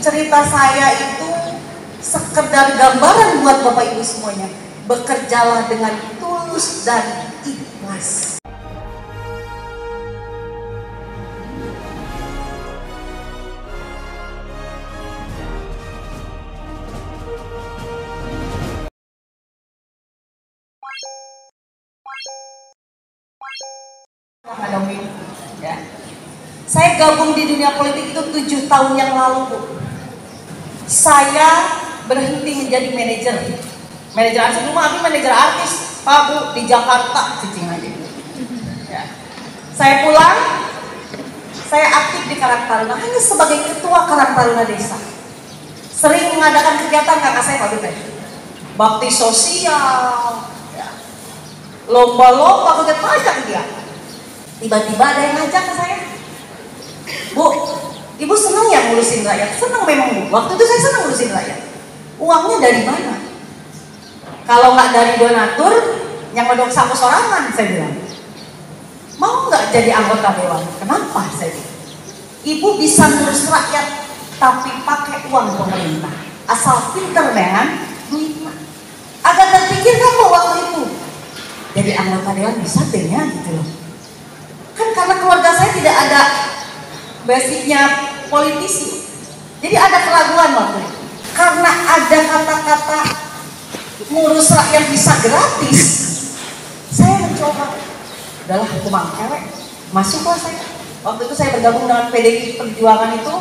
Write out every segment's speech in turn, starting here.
cerita saya itu sekedar gambaran buat Bapak Ibu semuanya. Bekerjalah dengan tulus dan ikhlas. Ya. Saya gabung di dunia politik itu 7 tahun yang lalu, Bu. Saya berhenti menjadi manajer artis. Dulu aku manajer artis, Pak, Bu, di Jakarta, cicing aja. Ya. Saya pulang, saya aktif di Karang Taruna hanya sebagai ketua Karang Taruna desa. Sering mengadakan kegiatan kakak saya Pak Bete, bakti sosial, ya. Lomba-lomba, kegiatan banyak kegiatan. Tiba-tiba ada yang ngajak ke saya, Bu, Ibu senang ya ngurusin rakyat? Senang memang, Bu. Waktu itu saya senang ngurusin rakyat. Uangnya dari mana? Kalau nggak dari donatur, yang ngedok sama sorangan, saya bilang. Mau nggak jadi anggota dewan? Kenapa? Saya bilang. Ibu bisa ngurus rakyat, tapi pakai uang pemerintah. Asal pinter dengan duitnya. Agak terpikir kamu waktu itu. Jadi anggota dewan bisa tehnya gitu loh. Kan karena keluarga saya tidak ada basicnya politisi, jadi ada keraguan waktu itu. Karena ada kata-kata ngurus rakyat bisa gratis, saya mencoba. Udahlah, aku mangkelek, masuklah saya. Waktu itu saya bergabung dengan PDI Perjuangan itu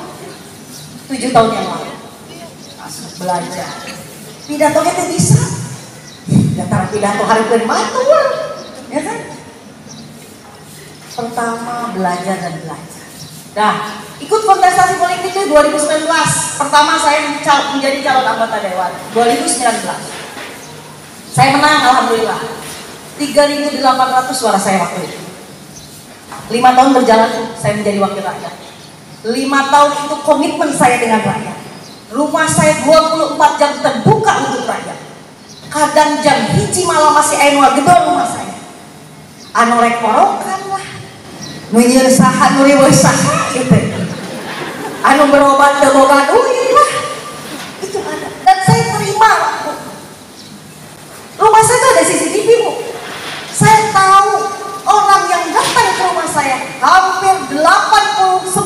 7 tahun yang lalu. Masuk belajar. Pidato kita bisa. Datang pidato hari bermatur, ya kan? Pertama belajar dan belajar. Nah, ikut kontestasi politik itu 2019. Pertama saya menjadi calon anggota dewan. 2019. Saya menang, alhamdulillah. 3.800 suara saya waktu itu. 5 tahun berjalan, saya menjadi wakil rakyat. 5 tahun itu komitmen saya dengan rakyat. Rumah saya 24 jam terbuka untuk rakyat. Kadang jam 1 malam masih air gedor rumah saya. Anu rekorokan lah. Menyeun saha nu riweuh saha gitu. Anu berobat teu boga duit lah. Itu ada. Dan saya terima, Bu. Rumah saya itu ada CCTV, Bu. Saya tahu orang yang datang ke rumah saya hampir 89,00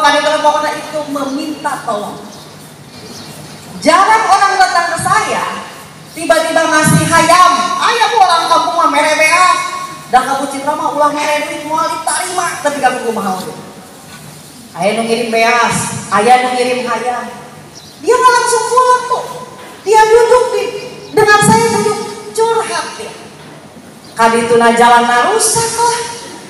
kali pokoknya itu meminta tolong. Jarang orang datang ke saya tiba-tiba ngasih hayam. Ayam orang kampung mah mere beas. Dah kamu Citra mah ulah mere duit moal ditarima tapi kamu kumaha we. Aya nu ngirim beas, aya nu ngirim hayam. Dia nggak langsung pulang, tuh. Dia duduk dengan saya duduk curhat dia. Kadituna jalan rusak lah,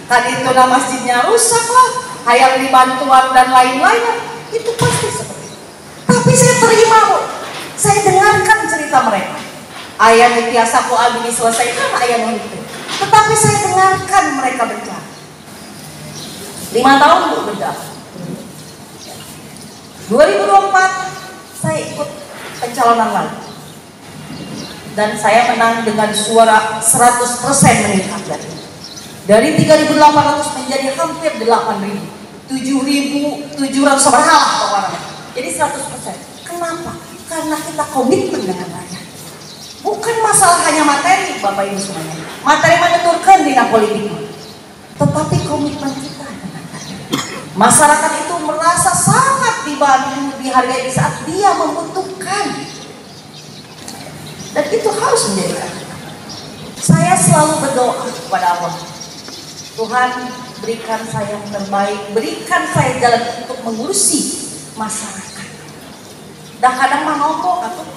kadituna masjidnya rusak lah, hayang dibantuan dan lain-lain. Itu pasti seperti itu. Tapi saya terima, Bu. Saya dengarkan cerita mereka. Ayah nu tiasa ku abdi diselesaikan ayah nu itu. Tetapi saya dengarkan mereka berjalan. 5 tahun, Bu, berjalan. 2024 saya ikut pencalonan lagi. Dan saya menang dengan suara 100% meningkat lagi. Dari 3.800 menjadi hampir 8.000. 7.700 seberapa pokoknya. Jadi 100%. Kenapa? Karena kita komitmen dengan rakyat. Bukan masalah hanya materi, Bapak Ibu semuanya. Materi menuturkan di politik, tetapi komitmen kita dengan rakyat. Masyarakat itu merasa sangat dibantu, dihargai di saat dia membutuhkan. Dan itu harus menjadi rakyat. Saya selalu berdoa kepada Allah, Tuhan berikan saya yang terbaik, berikan saya jalan untuk mengurusi masyarakat. Dah kadang mah ngomong atau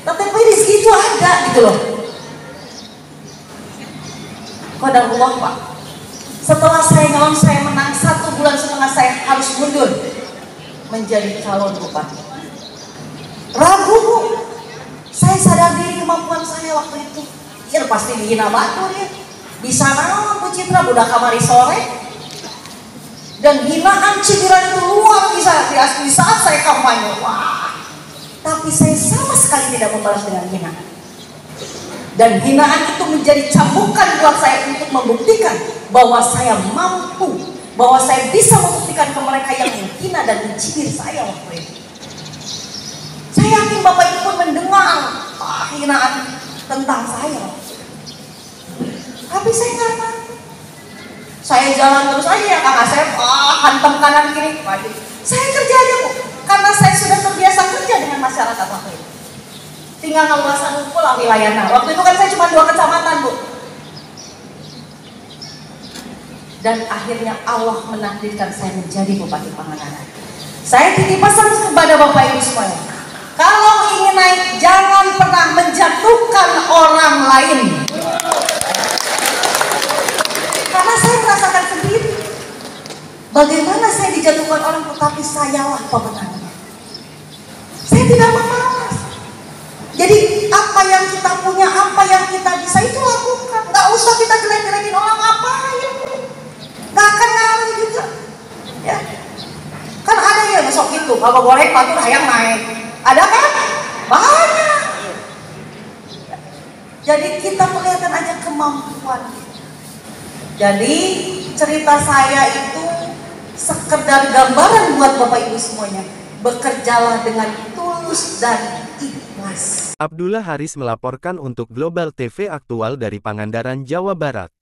tapi rezeki itu ada gitu loh. Qadar Allah, Pak. Setelah saya nyalon, saya menang 1,5 bulan saya harus mundur menjadi calon bupati. Ragu, Bu. Saya sadar diri kemampuan saya waktu itu. Ya pasti dihina batur ya. Bisa naon Bu Citra budak kamari sore. Dan hinaan cibiran itu luar biasa di saat saya kampanye. Wah. Tapi saya sama sekali tidak membalas dengan hinaan. Dan hinaan itu menjadi cambukan buat saya untuk membuktikan bahwa saya mampu bahwa saya bisa membuktikan ke mereka yang menghina dan mencibir saya waktu itu. Saya yakin Bapak Ibu pun mendengar hinaan tentang saya. Tapi saya nggak takut. Saya jalan terus aja ya, kakak saya hantam kanan kiri. Saya kerja aja Bu, karena saya sudah terbiasa kerja dengan masyarakat waktu itu. Tinggal ngawasan hukum lah wilayahnya. Waktu itu kan saya cuma 2 kecamatan Bu. Dan akhirnya Allah menakdirkan saya menjadi Bupati Pangandaran. Saya titip pesan kepada Bapak Ibu semuanya. Kalau ingin naik, jangan pernah menjatuhkan orang lain. Karena saya merasakan sendiri. Bagaimana saya dijatuhkan orang, tetapi sayalah pemenangnya. Saya tidak memalas. Jadi apa yang kita punya, apa yang kita bisa itu lakukan. Gak usah kita jelek-jelekin orang, ngapain. Gak akan ngaruh juga. Ya. Kan ada ya besok itu, kalau boleh patuh hayang naik. Ada kan? Banyak. Jadi kita perlihatkan aja kemampuan. Jadi cerita saya itu sekedar gambaran buat Bapak Ibu semuanya. Bekerjalah dengan tulus dan ikhlas. Abdullah Haris melaporkan untuk Global TV Aktual dari Pangandaran, Jawa Barat.